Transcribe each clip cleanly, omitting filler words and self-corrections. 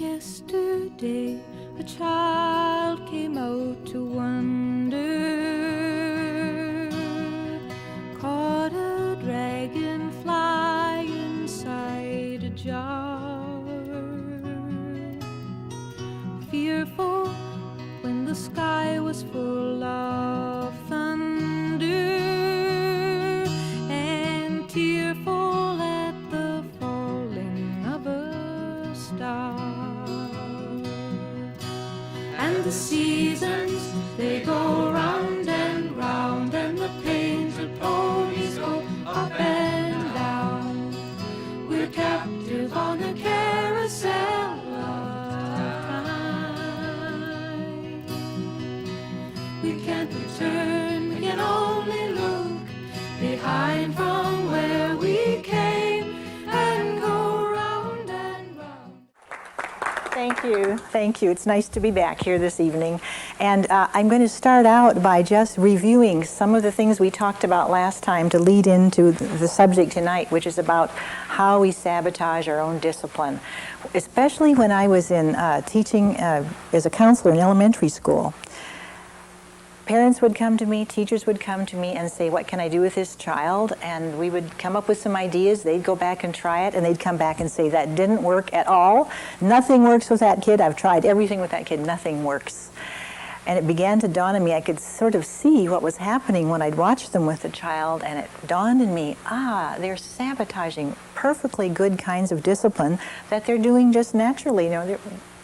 Yesterday a child came out to wander, caught a dragonfly inside a jar. Fearful when the sky was full of thunder, and tearful at the falling of a star. And the seasons, they go round and round, and the painted ponies go up and down. We're captive on a carousel of time. We can't return, we can only look behind from where we came and go round and round. Thank you. It's nice to be back here this evening. And I'm going to start out by just reviewing some of the things we talked about last time to lead into the subject tonight, which is about how we sabotage our own discipline, especially when I was in teaching as a counselor in elementary school. Parents would come to me, teachers would come to me and say, what can I do with this child? And we would come up with some ideas. They'd go back and try it, and they'd come back and say, that didn't work at all. Nothing works with that kid. I've tried everything with that kid. Nothing works. And it began to dawn on me. I could sort of see what was happening when I'd watch them with the child, and it dawned on me, they're sabotaging perfectly good kinds of discipline that they're doing just naturally. You know,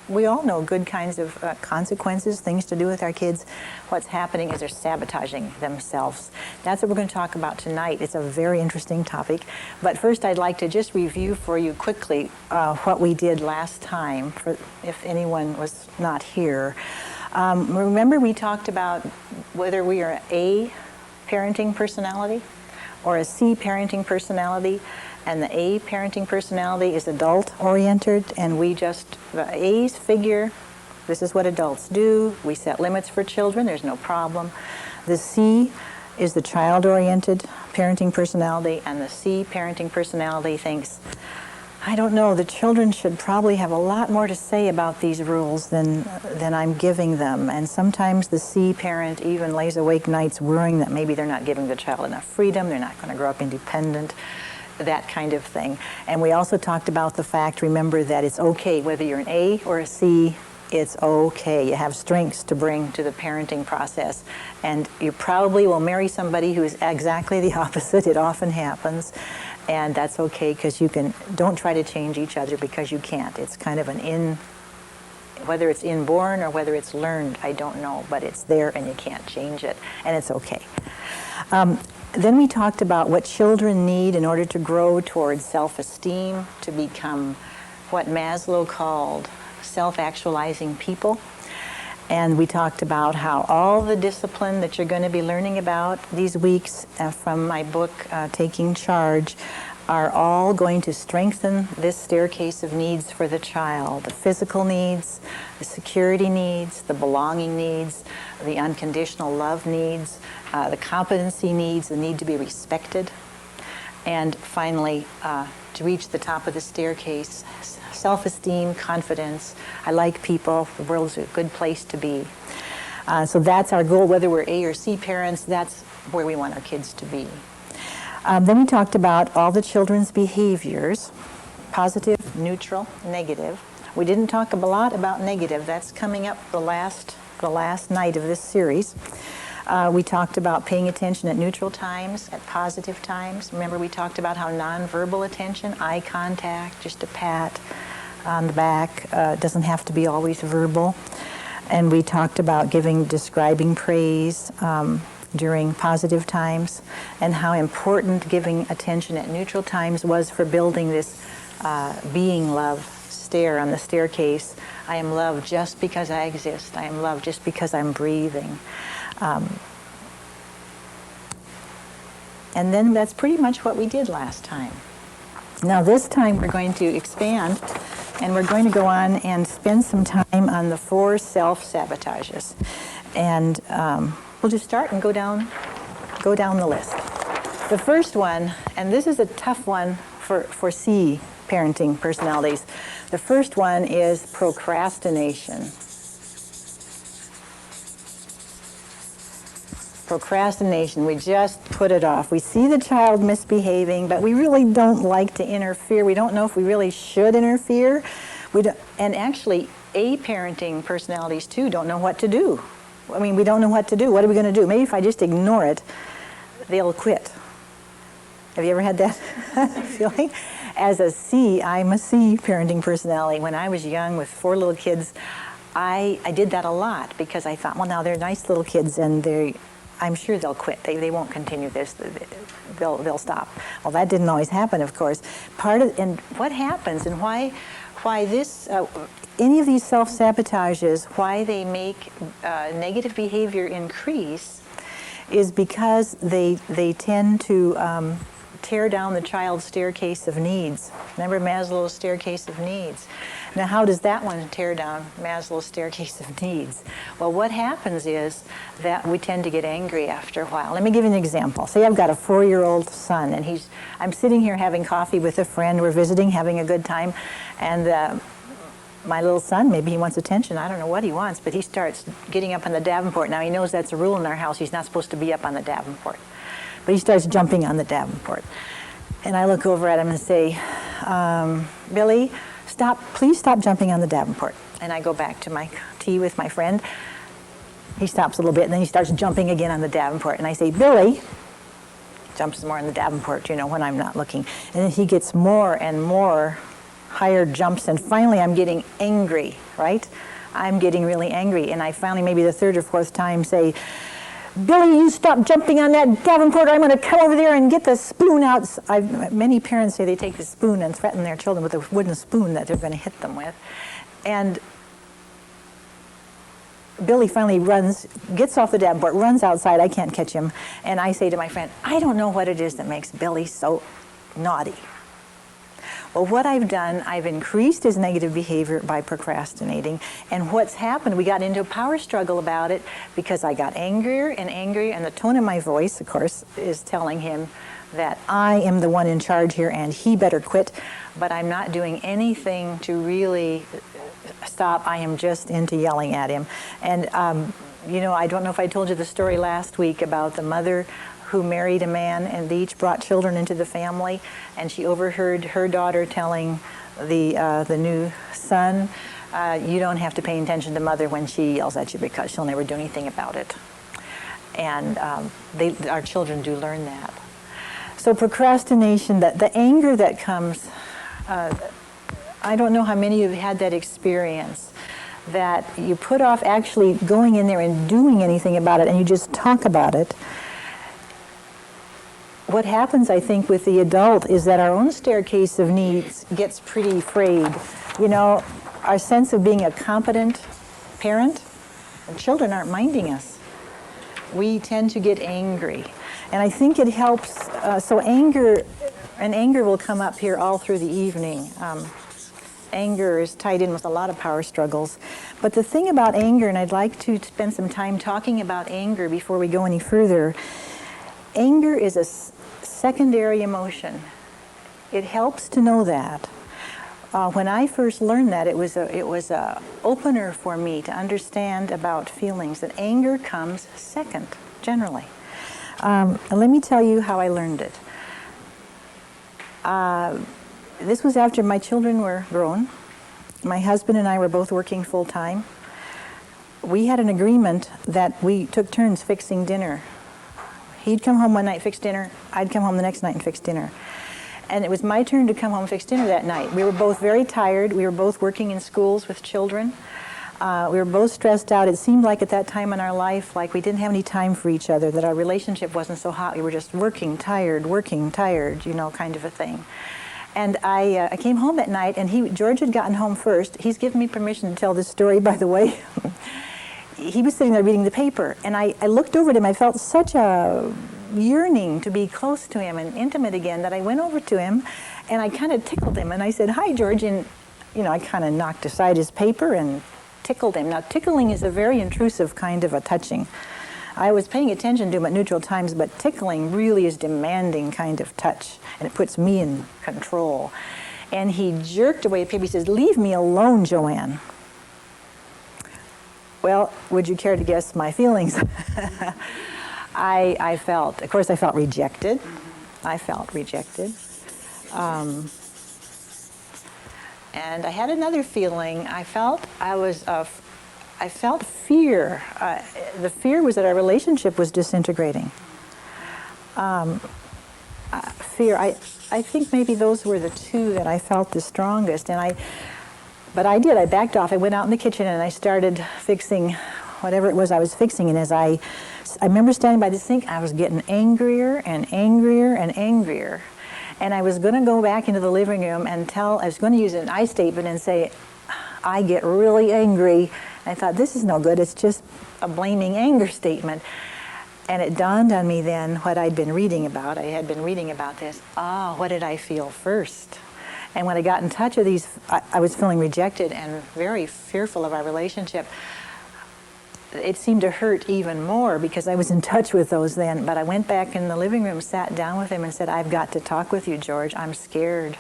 we all know good kinds of consequences, things to do with our kids. What's happening is they're sabotaging themselves. That's what we're going to talk about tonight. It's a very interesting topic. But first, I'd like to just review for you quickly what we did last time, if anyone was not here. Remember we talked about whether we are A, parenting personality, or a C, parenting personality. And the A parenting personality is adult-oriented, and the A's figure, this is what adults do. We set limits for children, there's no problem. The C is the child-oriented parenting personality, and the C parenting personality thinks, I don't know, the children should probably have a lot more to say about these rules than I'm giving them. And sometimes the C parent even lays awake nights worrying that maybe they're not giving the child enough freedom, they're not going to grow up independent, that kind of thing. And we also talked about the fact, remember, that it's okay whether you're an A or a C, it's okay. You have strengths to bring to the parenting process. And you probably will marry somebody who is exactly the opposite. It often happens. And that's okay, because don't try to change each other, because you can't. It's kind of whether it's inborn or whether it's learned, I don't know, but it's there and you can't change it, and it's okay. Then we talked about what children need in order to grow towards self-esteem, to become what Maslow called self-actualizing people. And we talked about how all the discipline that you're going to be learning about these weeks from my book, Taking Charge, are all going to strengthen this staircase of needs for the child. The physical needs, the security needs, the belonging needs, the unconditional love needs, the competency needs, the need to be respected. And finally, to reach the top of the staircase, self-esteem, confidence, I like people, the world's a good place to be. So that's our goal, whether we're A or C parents, that's where we want our kids to be. Then we talked about all the children's behaviors, positive, neutral, negative. We didn't talk a lot about negative. That's coming up the last night of this series. We talked about paying attention at neutral times, at positive times. Remember, we talked about how nonverbal attention, eye contact, just a pat on the back, doesn't have to be always verbal. And we talked about describing praise during positive times, and how important giving attention at neutral times was for building this being love stair on the staircase. I am loved just because I exist. I am loved just because I'm breathing. And then that's pretty much what we did last time. Now this time we're going to expand, and we're going to go on and spend some time on the 4 self-sabotages. And we'll just start and go down the list. The first one, and this is a tough one for C parenting personalities. The first one is procrastination. Procrastination, we just put it off. We see the child misbehaving, but we really don't like to interfere. We don't know if we really should interfere. And actually, parenting personalities too don't know what to do. I mean, we don't know what to do. What are we going to do? Maybe if I just ignore it, they'll quit. Have you ever had that feeling? I'm a C parenting personality. When I was young with 4 little kids, I did that a lot because I thought, well, now they're nice little kids and I'm sure they'll quit. They won't continue this. They'll stop. Well, that didn't always happen, of course. And what happens and why this any of these self-sabotages, why they make negative behavior increase, is because they tend to tear down the child's staircase of needs. Remember Maslow's staircase of needs? Now, how does that one tear down Maslow's staircase of needs? Well, what happens is that we tend to get angry after a while. Let me give you an example. Say I've got a 4-year-old son, and I'm sitting here having coffee with a friend. We're visiting, having a good time, and my little son, maybe he wants attention. I don't know what he wants, but he starts getting up on the Davenport. Now, he knows that's a rule in our house. He's not supposed to be up on the Davenport. But he starts jumping on the Davenport. And I look over at him and say, Billy, please stop jumping on the Davenport. And I go back to my tea with my friend. He stops a little bit, and then he starts jumping again on the Davenport. And I say, Billy, jumps more on the Davenport, when I'm not looking. And then he gets more and more higher jumps, and finally I'm getting angry, right? I'm getting really angry. And I finally, maybe the 3rd or 4th time, say, Billy, you stop jumping on that Davenport, or I'm going to come over there and get the spoon out. Many parents say they take the spoon and threaten their children with a wooden spoon that they're going to hit them with. And Billy finally gets off the Davenport, runs outside. I can't catch him. And I say to my friend, I don't know what it is that makes Billy so naughty. Well, what I've done, I've increased his negative behavior by procrastinating. And what's happened, we got into a power struggle about it because I got angrier and angrier, and the tone of my voice, of course, is telling him that I am the one in charge here and he better quit, but I'm not doing anything to really stop. I am just into yelling at him. And, I don't know if I told you the story last week about the mother who married a man, and they each brought children into the family, and she overheard her daughter telling the new son, you don't have to pay attention to mother when she yells at you because she'll never do anything about it. And our children do learn that. So procrastination, the anger that comes, I don't know how many of you have had that experience, that you put off actually going in there and doing anything about it, and you just talk about it. What happens, I think, with the adult is that our own staircase of needs gets pretty frayed. Our sense of being a competent parent, and children aren't minding us. We tend to get angry. And I think it helps, so anger will come up here all through the evening. Anger is tied in with a lot of power struggles. But the thing about anger, and I'd like to spend some time talking about anger before we go any further, anger is a secondary emotion. It helps to know that. When I first learned that, it was a opener for me to understand about feelings, that anger comes second, generally. Let me tell you how I learned it. This was after my children were grown. My husband and I were both working full-time. We had an agreement that we took turns fixing dinner. He'd come home one night, fix dinner. I'd come home the next night and fix dinner. And it was my turn to come home and fix dinner that night. We were both very tired. We were both working in schools with children. We were both stressed out. It seemed like at that time in our life, like we didn't have any time for each other, that our relationship wasn't so hot. We were just working tired, kind of a thing. And I came home that night, and George had gotten home first. He's given me permission to tell this story, by the way. He was sitting there reading the paper, and I looked over at him. I felt such a yearning to be close to him and intimate again that I went over to him, and I kind of tickled him, and I said, "Hi, George," and I kind of knocked aside his paper and tickled him. Now, tickling is a very intrusive kind of a touching. I was paying attention to him at neutral times, but tickling really is demanding kind of touch, and it puts me in control. And he jerked away the paper. He says, "Leave me alone, Joanne." Well, would you care to guess my feelings? I felt, of course, I felt rejected. I felt rejected. And I had another feeling. I felt fear. The fear was that our relationship was disintegrating. Fear. I think maybe those were the two that I felt the strongest. But I did. I backed off. I went out in the kitchen and I started fixing whatever it was I was fixing. And as I remember standing by the sink, I was getting angrier and angrier and angrier. And I was going to go back into the living room and I was going to use an I statement and say, "I get really angry." And I thought, this is no good. It's just a blaming anger statement. And it dawned on me then what I'd been reading about. I had been reading about this. What did I feel first? And when I got in touch with these, I was feeling rejected and very fearful of our relationship. It seemed to hurt even more because I was in touch with those then. But I went back in the living room, sat down with him and said, "I've got to talk with you, George. I'm scared."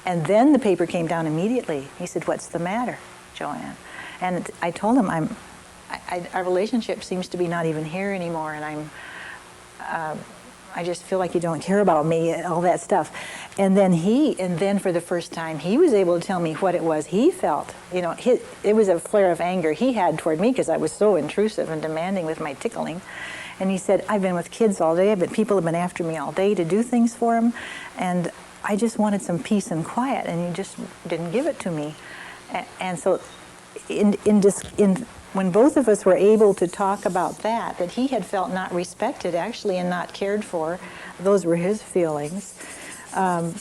And then the paper came down immediately. He said, "What's the matter, Joanne?" And I told him, our relationship seems to be not even here anymore, and I just feel like you don't care about me, all that stuff. And then for the first time, he was able to tell me what it was he felt. You know, it was a flare of anger he had toward me because I was so intrusive and demanding with my tickling. And he said, "I've been with kids all day, but people have been after me all day to do things for them, and I just wanted some peace and quiet, and you just didn't give it to me." And so when both of us were able to talk about that he had felt not respected actually and not cared for, those were his feelings. The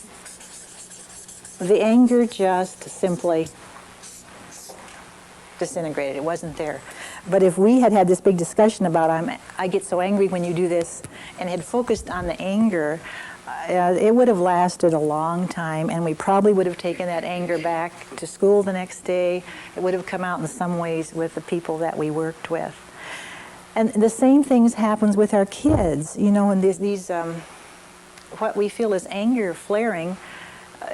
anger just simply disintegrated. It wasn't there. But if we had this big discussion about I get so angry when you do this, and had focused on the anger, it would have lasted a long time, and we probably would have taken that anger back to school the next day. It would have come out in some ways with the people that we worked with. And the same things happens with our kids. You know, when these what we feel is anger flaring,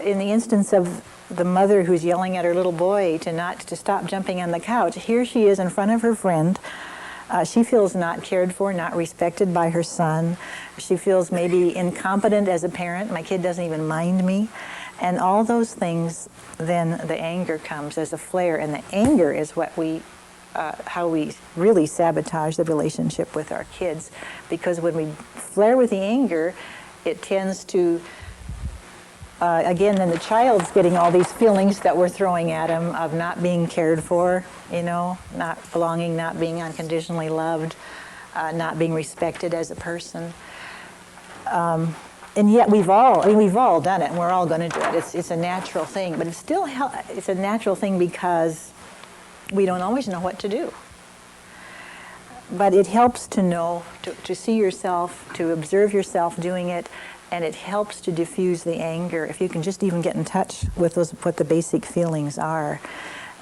in the instance of the mother who's yelling at her little boy to stop jumping on the couch, here she is in front of her friend. She feels not cared for, not respected by her son. She feels maybe incompetent as a parent. My kid doesn't even mind me. And all those things, then the anger comes as a flare. And the anger is how we really sabotage the relationship with our kids. Because when we flare with the anger, it tends to, again, then the child's getting all these feelings that we're throwing at him of not being cared for, you know, not belonging, not being unconditionally loved, not being respected as a person. And yet we've all done it, and we're all going to do it. It's a natural thing, but it's a natural thing because we don't always know what to do. But it helps to know, to see yourself, to observe yourself doing it, and it helps to diffuse the anger if you can just even get in touch with what the basic feelings are.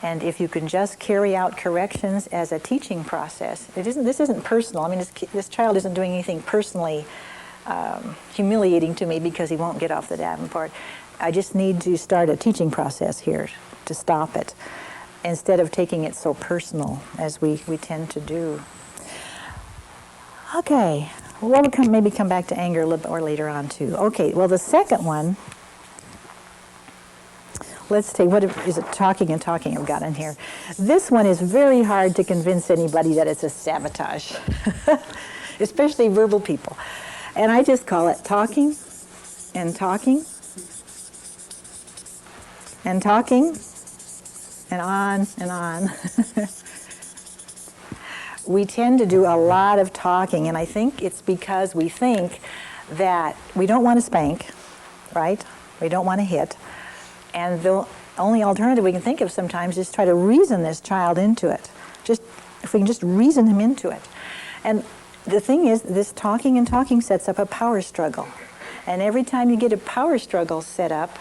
And if you can just carry out corrections as a teaching process. This isn't personal. I mean, this child isn't doing anything personally humiliating to me because he won't get off the Davenport. I just need to start a teaching process here to stop it, instead of taking it so personal as we tend to do. Okay, well, we'll maybe come back to anger a little bit or later on too. Okay, well, the second one, let's see, what is it? Talking I've got in here. This one is very hard to convince anybody that it's a sabotage, especially verbal people. And I just call it talking and talking and talking and on and on. We tend to do a lot of talking, and I think it's because we think that we don't want to spank, right? We don't want to hit. And the only alternative we can think of sometimes is try to reason this child into it. If we can just reason him into it. And the thing is, this talking and talking sets up a power struggle. And every time you get a power struggle set up,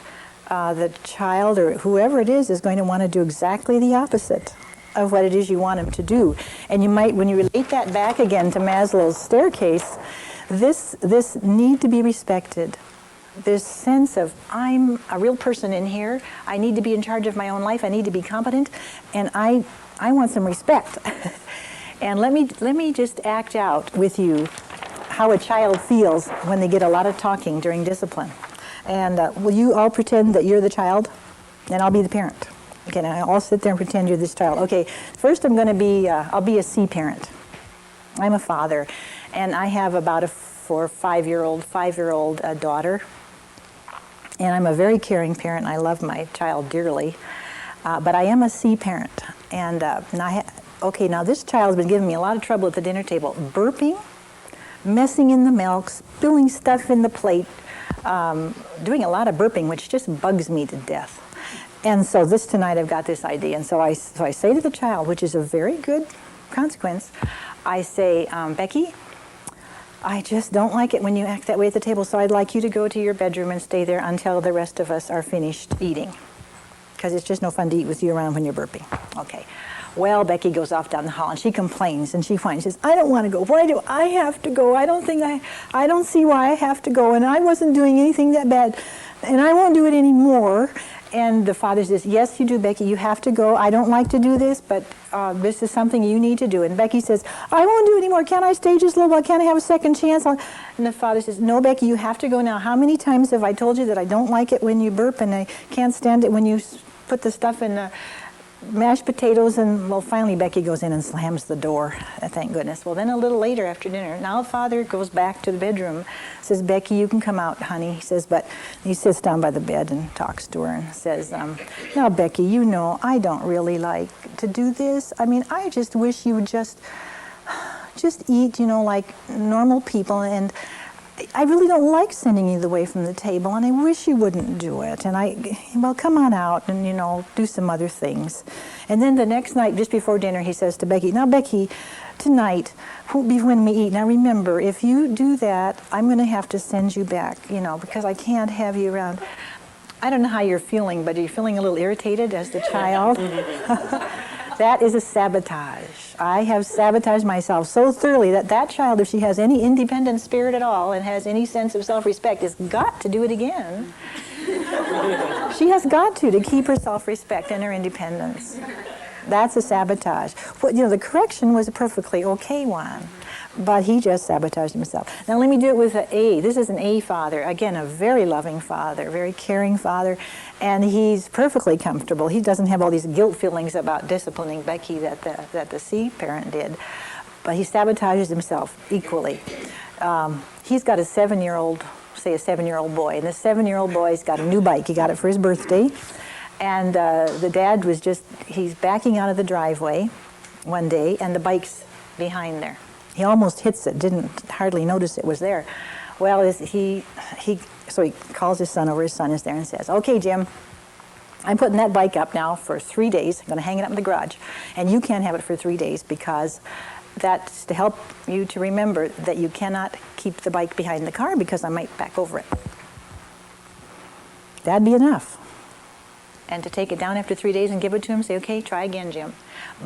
the child or whoever it is going to want to do exactly the opposite of what it is you want him to do. And you might, when you relate that back again to Maslow's staircase, this need to be respected, this sense of I'm a real person in here. I need to be in charge of my own life. I need to be competent, and I want some respect. And let me just act out with you how a child feels when they get a lot of talking during discipline. And will you all pretend that you're the child, and I'll be the parent? Okay, now I'll sit there and pretend you're this child. Okay, first I'll be a C parent. I'm a father, and I have about a 4 or 5-year-old daughter. And I'm a very caring parent, and I love my child dearly. But I am a C parent. And now this child's been giving me a lot of trouble at the dinner table. Burping, messing in the milk, spilling stuff in the plate, doing a lot of burping, which just bugs me to death. And so tonight I've got this idea. And so I say to the child, which is a very good consequence, I say, Becky, I just don't like it when you act that way at the table, so I'd like you to go to your bedroom and stay there until the rest of us are finished eating. Because it's just no fun to eat with you around when you're burping. Okay. Well, Becky goes off down the hall and she complains and she whines. She says, I don't want to go. Why do I have to go? I don't see why I have to go, and I wasn't doing anything that bad, and I won't do it anymore. And the father says, yes, you do, Becky. You have to go. I don't like to do this, but this is something you need to do. And Becky says, I won't do it anymore. Can't I stay just a little while? Can't I have a second chance? And the father says, no, Becky, you have to go now. How many times have I told you that I don't like it when you burp, and I can't stand it when you put the stuff in the mashed potatoes? And well, finally Becky goes in and slams the door, thank goodness. Well, then a little later after dinner, now the father goes back to the bedroom, says, Becky, you can come out, honey. He says, but he sits down by the bed and talks to her and says, now Becky, you know, I don't really like to do this. I mean, I just wish you would just eat, you know, like normal people, and I really don't like sending you away from the table, and I wish you wouldn't do it. And come on out and, you know, do some other things. And then the next night, just before dinner, he says to Becky, now, Becky, tonight, when we eat, now remember, if you do that, I'm going to have to send you back, you know, because I can't have you around. I don't know how you're feeling, but are you feeling a little irritated as the child? That is a sabotage. I have sabotaged myself so thoroughly that child, if she has any independent spirit at all and has any sense of self-respect, has got to do it again. She has got to keep her self-respect and her independence. That's a sabotage. Well, you know, the correction was a perfectly okay one, but he just sabotaged himself. Now let me do it with an A. This is an A father. Again, a very loving father, very caring father, and he's perfectly comfortable. He doesn't have all these guilt feelings about disciplining Becky that the C parent did, but he sabotages himself equally. He's got a 7-year-old boy, and the 7-year-old boy's got a new bike. He got it for his birthday. And the dad he's backing out of the driveway one day, and the bike's behind there. He almost hits it, didn't hardly notice it was there. Well, so he calls his son over, his son is there, and says, okay, Jim, I'm putting that bike up now for 3 days. I'm going to hang it up in the garage. And you can't have it for 3 days because that's to help you to remember that you cannot keep the bike behind the car because I might back over it. That'd be enough. And to take it down after 3 days and give it to him, say, okay, try again, Jim.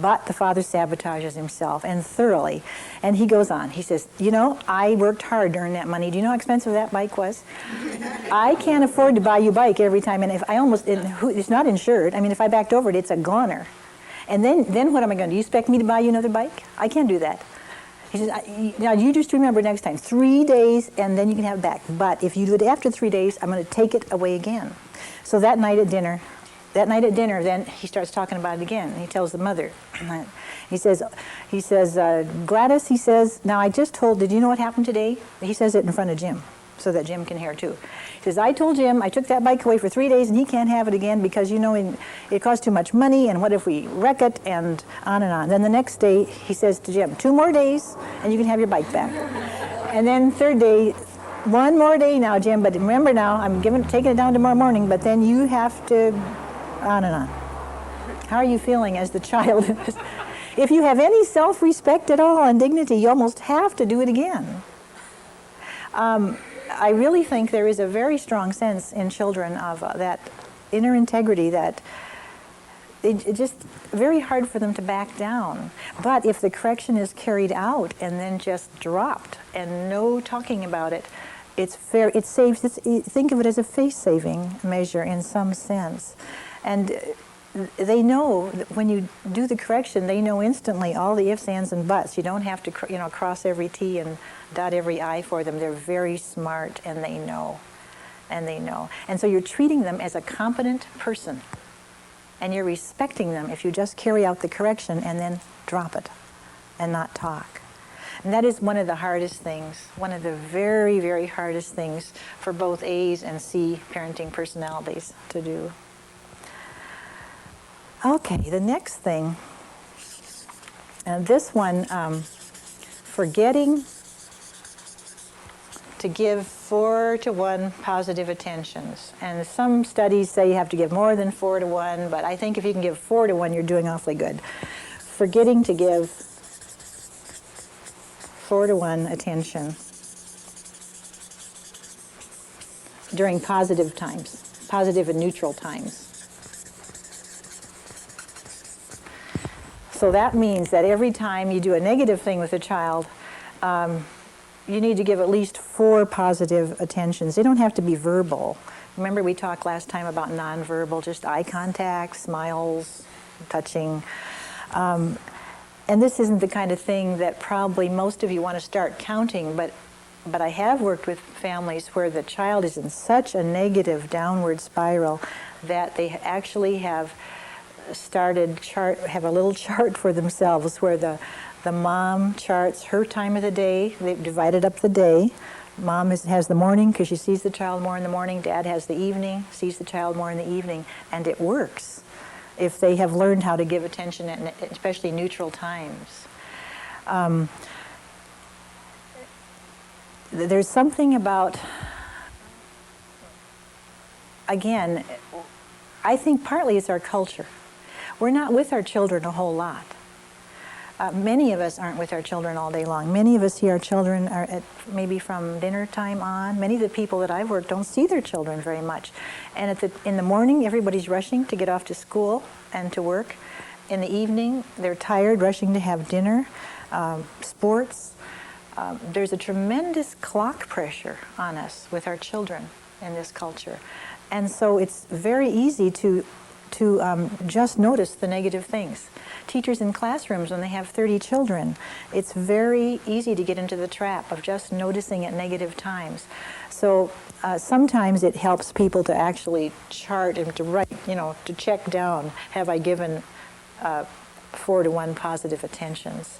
But the father sabotages himself, and thoroughly. And he goes on. He says, you know, I worked hard to earn that money. Do you know how expensive that bike was? I can't afford to buy you a bike every time. And if it's not insured. I mean, if I backed over it, it's a goner. And then what am I going to do? You expect me to buy you another bike? I can't do that. He says, now you just remember next time, 3 days, and then you can have it back. But if you do it after 3 days, I'm going to take it away again. So that night at dinner, then he starts talking about it again. He tells the mother. He says, Gladys, he says, now I just did you know what happened today? He says it in front of Jim, so that Jim can hear too. He says, I told Jim I took that bike away for 3 days and he can't have it again because, you know, it costs too much money, and what if we wreck it, and on and on. Then the next day, he says to Jim, 2 more days and you can have your bike back. And then third day, 1 more day now, Jim, but remember now, I'm taking it down tomorrow morning, but then you have to, on and on. How are you feeling as the child? If you have any self-respect at all and dignity, you almost have to do it again. I really think there is a very strong sense in children of that inner integrity that it's just very hard for them to back down. But if the correction is carried out and then just dropped and no talking about it, think of it as a face-saving measure in some sense. And they know that when you do the correction, they know instantly all the ifs, ands, and buts. You don't have to cross every T and dot every I for them. They're very smart, and they know. And so you're treating them as a competent person, and you're respecting them if you just carry out the correction and then drop it and not talk. And that is one of the hardest things, one of the very, very hardest things for both A's and C parenting personalities to do. Okay, the next thing, and this one, forgetting to give 4-to-1 positive attentions. And some studies say you have to give more than 4-to-1, but I think if you can give 4-to-1, you're doing awfully good. Forgetting to give 4-to-1 attention during positive times, positive and neutral times. So that means that every time you do a negative thing with a child, you need to give at least 4 positive attentions. They don't have to be verbal. Remember we talked last time about nonverbal, just eye contact, smiles, touching. And this isn't the kind of thing that probably most of you want to start counting, but I have worked with families where the child is in such a negative downward spiral that they actually have have a little chart for themselves where the mom charts her time of the day. They've divided up the day. Mom has the morning because she sees the child more in the morning. Dad has the evening, sees the child more in the evening. And it works if they have learned how to give attention at especially neutral times. There's something about, again, I think partly it's our culture. We're not with our children a whole lot. Many of us aren't with our children all day long. Many of us see our children maybe from dinner time on. Many of the people that I've worked don't see their children very much. And in the morning, everybody's rushing to get off to school and to work. In the evening, they're tired, rushing to have dinner, sports. There's a tremendous clock pressure on us with our children in this culture. And so it's very easy to just notice the negative things. Teachers in classrooms, when they have 30 children, it's very easy to get into the trap of just noticing at negative times. So sometimes it helps people to actually chart and to write, to check down, have I given 4-to-1 positive attentions?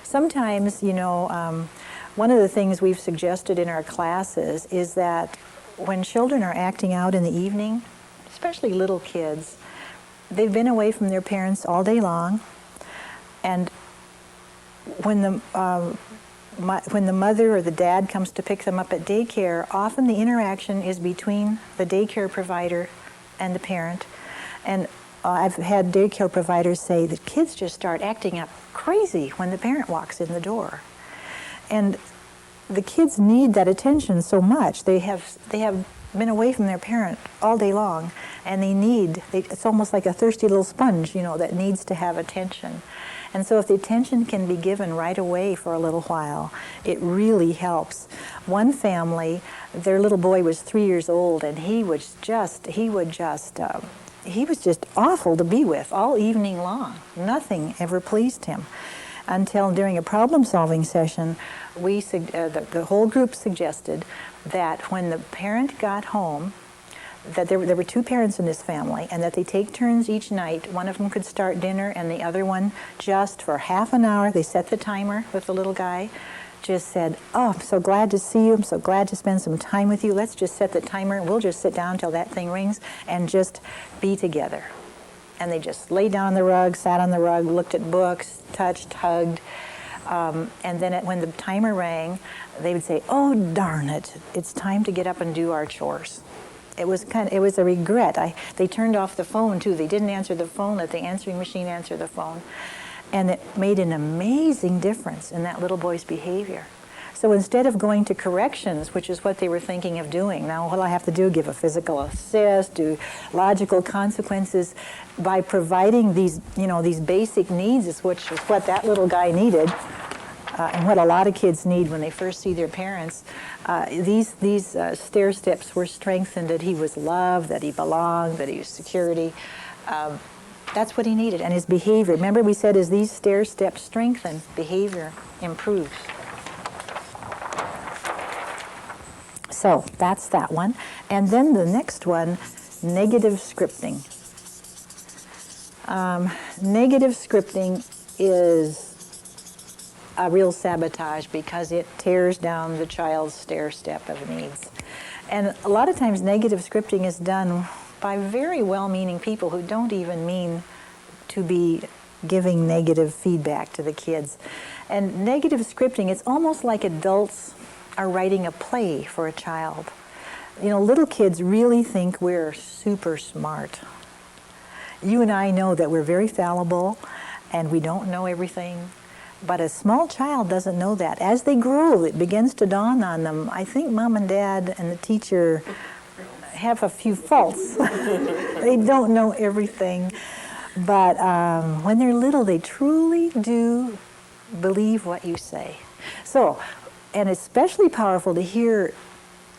Sometimes, one of the things we've suggested in our classes is that when children are acting out in the evening, especially little kids, they've been away from their parents all day long, and when the mother or the dad comes to pick them up at daycare, often the interaction is between the daycare provider and the parent. And I've had daycare providers say that kids just start acting up crazy when the parent walks in the door. And the kids need that attention so much. They have been away from their parent all day long, and it's almost like a thirsty little sponge, that needs to have attention. And so if the attention can be given right away for a little while, it really helps. One family, their little boy was 3 years old, and he was just awful to be with all evening long. Nothing ever pleased him. Until during a problem-solving session, the whole group suggested that when the parent got home, that there were 2 parents in this family, and that they take turns each night. One of them could start dinner, and the other one, just for half an hour, they set the timer with the little guy, just said, "Oh, I'm so glad to see you. I'm so glad to spend some time with you. Let's just set the timer. We'll just sit down till that thing rings and just be together." And they just lay down on the rug, sat on the rug, looked at books, touched, hugged. And then when the timer rang, they would say, "Oh, darn it, it's time to get up and do our chores." It was a regret. They turned off the phone too. They didn't answer the phone, let the answering machine answer the phone. And it made an amazing difference in that little boy's behavior. So instead of going to corrections, which is what they were thinking of doing, now what do I have to do? Give a physical assist, do logical consequences. By providing these basic needs, which is what that little guy needed, and what a lot of kids need when they first see their parents. These stair steps were strengthened, that he was loved, that he belonged, that he was security. That's what he needed, and his behavior. Remember we said as these stair steps strengthen, behavior improves. So that's that one. And then the next one, negative scripting. Negative scripting is a real sabotage because it tears down the child's stair step of needs. And a lot of times negative scripting is done by very well-meaning people who don't even mean to be giving negative feedback to the kids. And negative scripting, it's almost like adults are writing a play for a child. You know, little kids really think we're super smart. You and I know that we're very fallible and we don't know everything. But a small child doesn't know that. As they grow, it begins to dawn on them. I think mom and dad and the teacher have a few faults. They don't know everything. But when they're little, they truly do believe what you say. So, and it's especially powerful to hear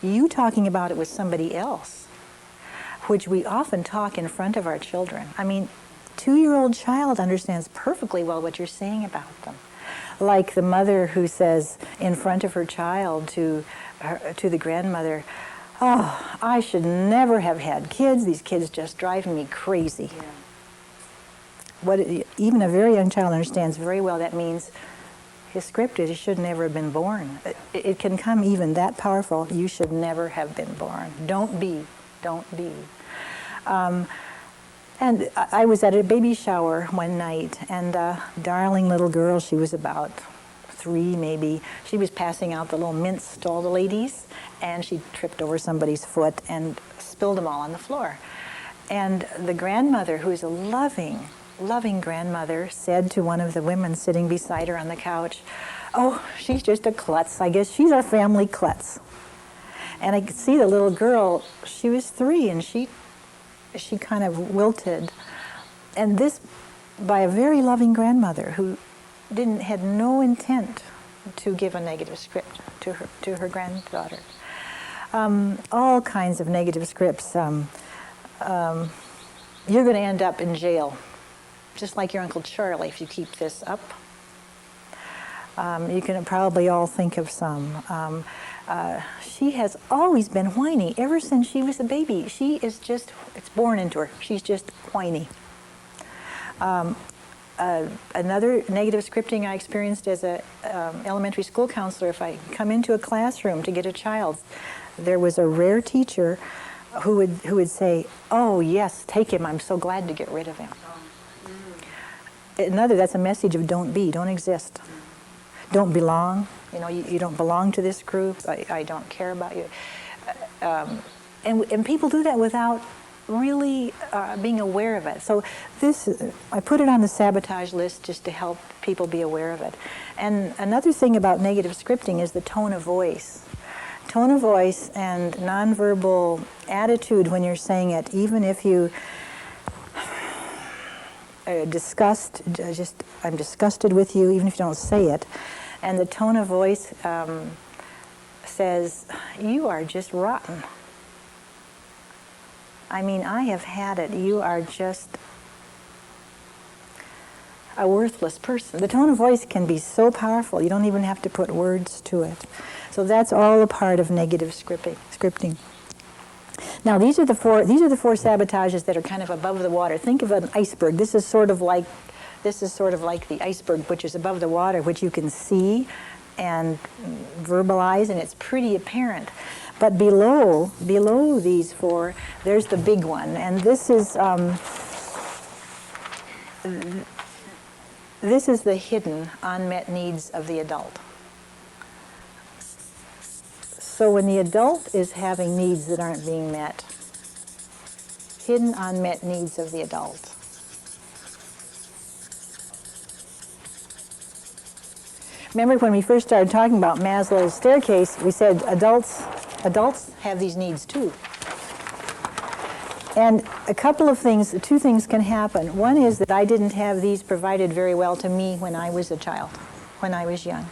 you talking about it with somebody else, which we often talk in front of our children. I mean, 2-year-old child understands perfectly well what you're saying about them. Like the mother who says in front of her child to the grandmother, "Oh, I should never have had kids. These kids just drive me crazy." Yeah. What even a very young child understands very well that means his script is, he should never have been born. It can come even that powerful. You should never have been born. Don't be. And I was at a baby shower one night, and a darling little girl, she was about 3 maybe, she was passing out the little mints to all the ladies, and she tripped over somebody's foot and spilled them all on the floor. And the grandmother, who is a loving grandmother, said to one of the women sitting beside her on the couch, "Oh, she's just a klutz. I guess she's our family klutz." And I could see the little girl, she was 3, and she kind of wilted. And this by a very loving grandmother who had no intent to give a negative script to her granddaughter. All kinds of negative scripts. You're going to end up in jail, just like your Uncle Charlie, if you keep this up. You can probably all think of some. She has always been whiny ever since she was a baby. She is just, it's born into her. She's just whiny. Another negative scripting I experienced as a elementary school counselor, if I come into a classroom to get a child, there was a rare teacher who would say, "Oh yes, take him, I'm so glad to get rid of him." Another, that's a message of don't exist. Don't belong. You know, you don't belong to this group. I don't care about you. And people do that without really being aware of it. So I put it on the sabotage list just to help people be aware of it. And another thing about negative scripting is the tone of voice. Tone of voice and nonverbal attitude when you're saying it, even if you I'm disgusted with you, even if you don't say it. And the tone of voice says, "You are just rotten. I mean, I have had it. You are just a worthless person." The tone of voice can be so powerful, you don't even have to put words to it. So that's all a part of negative scripting. Now these are the four sabotages that are kind of above the water. Think of an iceberg. This is sort of like the iceberg, which is above the water, which you can see and verbalize, and it's pretty apparent. But below these 4, there's the big one, and this is the hidden, unmet needs of the adult. So when the adult is having needs that aren't being met, hidden, unmet needs of the adult. Remember when we first started talking about Maslow's staircase, we said adults have these needs too. And two things can happen. One is that I didn't have these provided very well to me when I was a child, when I was young.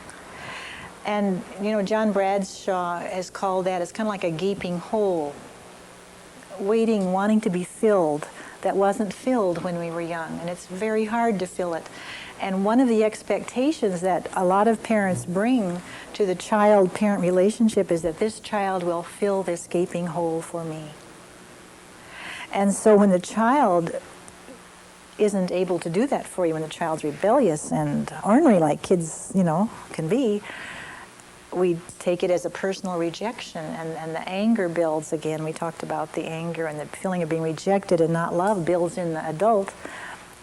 And, John Bradshaw has called that, it's kind of like a gaping hole, waiting, wanting to be filled, that wasn't filled when we were young. And it's very hard to fill it. And one of the expectations that a lot of parents bring to the child-parent relationship is that this child will fill this gaping hole for me. And so when the child isn't able to do that for you, when the child's rebellious and ornery like kids, can be, we take it as a personal rejection, and the anger builds again. We talked about the anger, and the feeling of being rejected and not loved builds in the adult,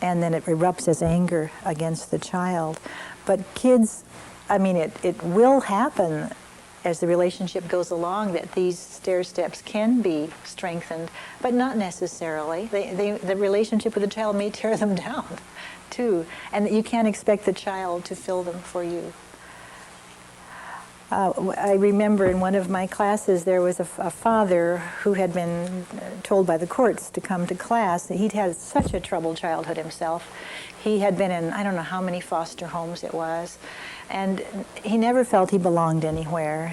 and then it erupts as anger against the child. But kids, it will happen as the relationship goes along that these stair steps can be strengthened, but not necessarily. The relationship with the child may tear them down, too, and you can't expect the child to fill them for you. I remember in one of my classes there was a father who had been told by the courts to come to class. He'd had such a troubled childhood himself. He had been in, I don't know how many foster homes it was, and he never felt he belonged anywhere.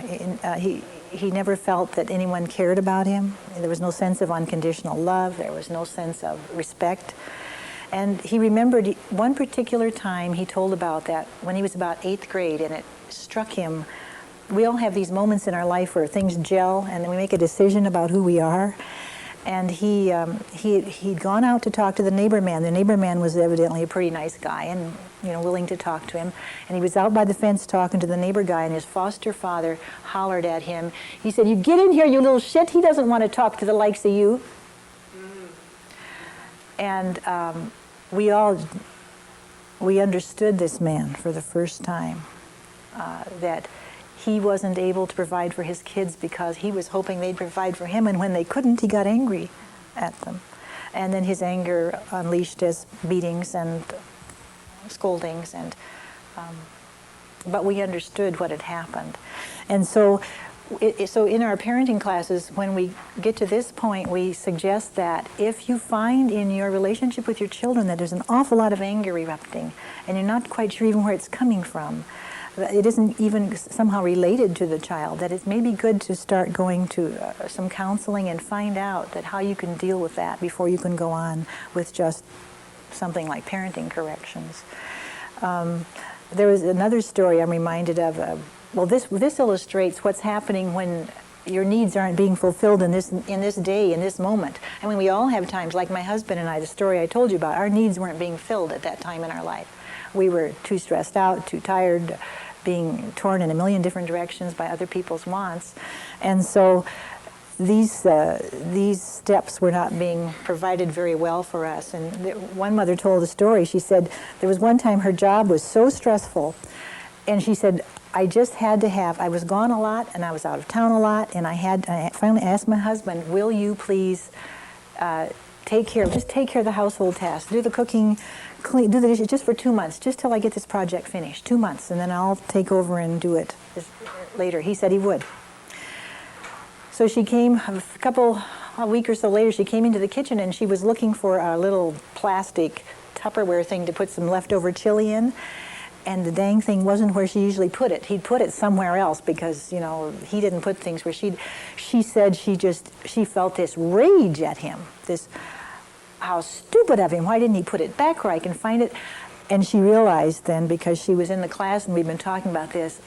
He never felt that anyone cared about him. There was no sense of unconditional love. There was no sense of respect. And he remembered one particular time he told about that when he was about 8th grade, and it struck him. We all have these moments in our life where things gel and then we make a decision about who we are. And he'd gone out to talk to the neighbor man. The neighbor man was evidently a pretty nice guy and willing to talk to him. And he was out by the fence talking to the neighbor guy, and his foster father hollered at him. He said, "You get in here, you little shit. He doesn't want to talk to the likes of you." And we understood this man for the first time, that he wasn't able to provide for his kids because he was hoping they'd provide for him, and when they couldn't, he got angry at them. And then his anger unleashed as beatings and scoldings, but we understood what had happened. And so in our parenting classes, when we get to this point, we suggest that if you find in your relationship with your children that there's an awful lot of anger erupting, and you're not quite sure even where it's coming from, it isn't even somehow related to the child, that it may be good to start going to some counseling and find out that how you can deal with that before you can go on with just something like parenting corrections. There was another story I'm reminded of. This illustrates what's happening when your needs aren't being fulfilled in this day, in this moment. I mean, we all have times, like my husband and I, the story I told you about, our needs weren't being filled at that time in our life. We were too stressed out, too tired, being torn in a million different directions by other people's wants. And so these steps were not being provided very well for us. And one mother told a story. She said there was one time her job was so stressful, and she said, I was gone a lot, and I was out of town a lot, and I finally asked my husband, will you please take care of the household tasks, do the cooking, do the dishes, just for 2 months, just till I get this project finished, 2 months, and then I'll take over and do it later. He said he would. So she came a week or so later, she came into the kitchen and she was looking for a little plastic Tupperware thing to put some leftover chili in, and the dang thing wasn't where she usually put it. He'd put it somewhere else because, he didn't put things where she said she felt this rage at him, how stupid of him. Why didn't he put it back where I can find it? And she realized then, because she was in the class and we've been talking about this,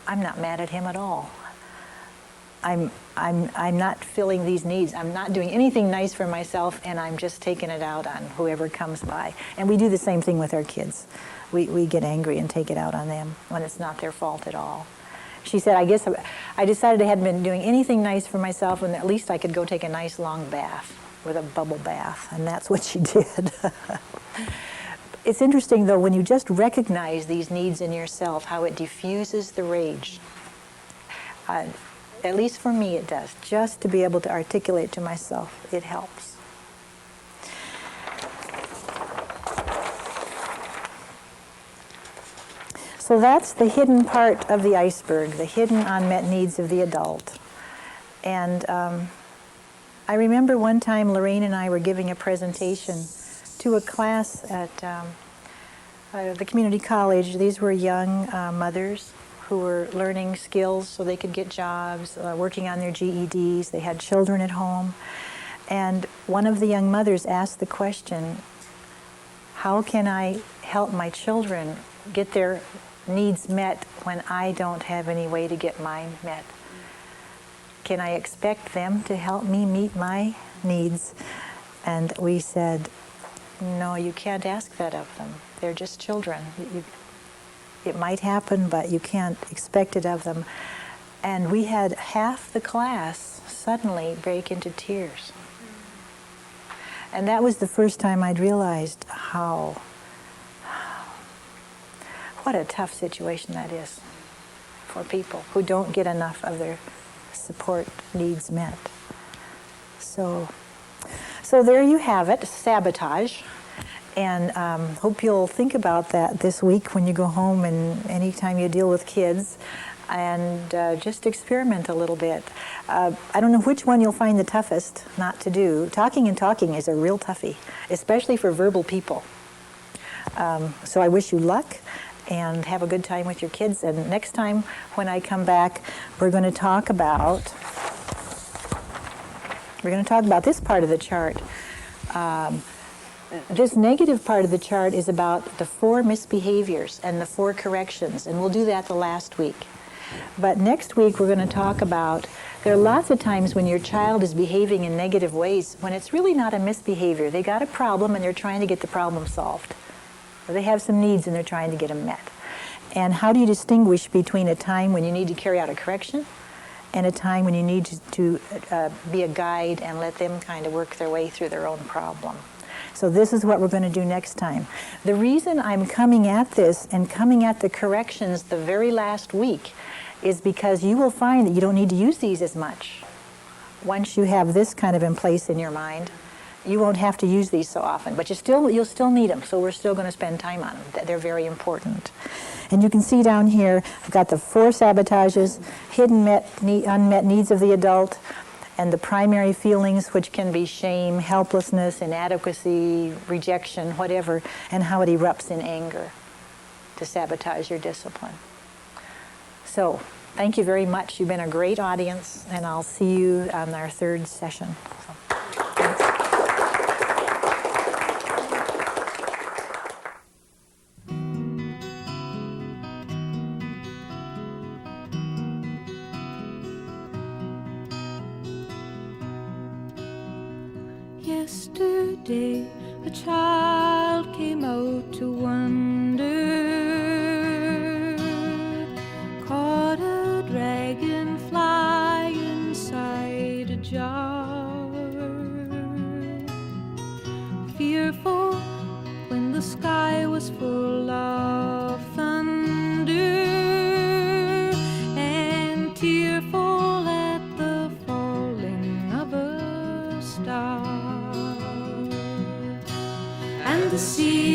I'm not mad at him at all. I'm not filling these needs. I'm not doing anything nice for myself, and I'm just taking it out on whoever comes by. And we do the same thing with our kids. We get angry and take it out on them when it's not their fault at all. She said, I guess I decided I hadn't been doing anything nice for myself, and at least I could go take a nice long bath with a bubble bath, and that's what she did. It's interesting, though, when you just recognize these needs in yourself, how it diffuses the rage. At least for me it does. Just to be able to articulate to myself, it helps. So that's the hidden part of the iceberg, the hidden unmet needs of the adult. And I remember one time Lorraine and I were giving a presentation to a class at the community college. These were young mothers who were learning skills so they could get jobs, working on their GEDs. They had children at home. And one of the young mothers asked the question, how can I help my children get their needs met when I don't have any way to get mine met? Can I expect them to help me meet my needs? And we said, no, you can't ask that of them. They're just children. It might happen, but you can't expect it of them. And we had half the class suddenly break into tears. And that was the first time I'd realized what a tough situation that is for people who don't get enough of their support needs met. So there you have it, sabotage. And hope you'll think about that this week when you go home and anytime you deal with kids, and just experiment a little bit. I don't know which one you'll find the toughest not to do. Talking and talking is a real toughie, especially for verbal people. So I wish you luck and have a good time with your kids. And next time when I come back, we're going to talk about this part of the chart. This negative part of the chart is about the 4 misbehaviors and the 4 corrections, and we'll do that the last week. But next week we're going to talk about, there are lots of times when your child is behaving in negative ways when it's really not a misbehavior. They got a problem and they're trying to get the problem solved. Or they have some needs and they're trying to get them met. And how do you distinguish between a time when you need to carry out a correction and a time when you need to be a guide and let them kind of work their way through their own problem? So this is what we're going to do next time. The reason I'm coming at this and coming at the corrections the very last week is because you will find that you don't need to use these as much. Once you have this kind of in place in your mind, you won't have to use these so often, but you'll still need them, so we're still going to spend time on them. They're very important. And you can see down here, I've got the 4 sabotages, hidden unmet needs of the adult, and the primary feelings, which can be shame, helplessness, inadequacy, rejection, whatever, and how it erupts in anger to sabotage your discipline. So, thank you very much. You've been a great audience, and I'll see you on our 3rd session. Thanks. Yesterday, a child came out to wander, caught a dragonfly inside a jar. Fearful when the sky was full of thunder, and tearful at the falling of a star. And the sea